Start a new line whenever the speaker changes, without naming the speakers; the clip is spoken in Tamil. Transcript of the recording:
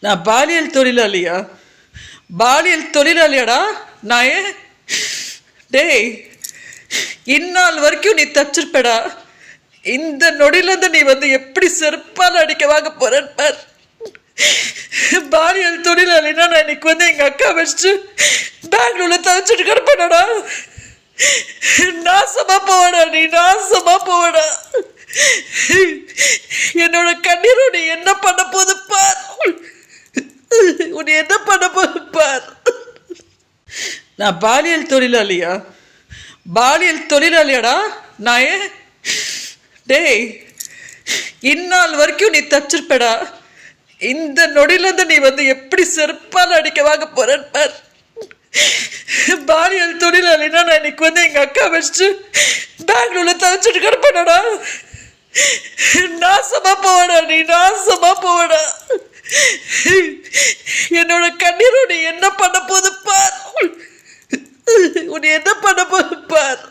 நான் பாலியல் தொழிலாளியா? பாலியல் தொழிலாளியாடா நான்? டேய், இந்நாள் வரைக்கும் நீ தச்சிருப்படா. இந்த நொடியிலேருந்து நீ எப்படி செருப்பால் அடிக்க வாங்க போறேன்னு பார். பாலியல் தொழிலாளினா நான் இன்னைக்கு எங்கள் அக்கா வச்சுட்டு பெங்களூர்ல தவிச்சிட்டு கிடப்பேனடா. நாசமா போவடா, நீ நாசமா போவடா. என்னோட கண்ணீரோட என்ன பண்ண போது பார். உன்னை என்ன பண்ண போது பார். நான் பாலியல் தொழிலாளியா? பாலியல் தொழிலாளியாடா நான்? டேய், இந்நாள் வரைக்கும் நீ தச்சிருப்படா. இந்த நொடியிலேருந்து நீ எப்படி செருப்பால் அடிக்க வாங்க போறேன்னு பார். பாலியல் தொழிலாளினா நான் இன்னைக்கு எங்கள் அக்கா வச்சுட்டு பெங்களூர்ல தவிச்சிட்டு கிடப்பேனடா. நாசமா போவடா, நீ நாசமா போவடா. என்னோட கண்ணீரோட என்ன பண்ண போது பார். உன்னை என்ன பண்ண போது பார்.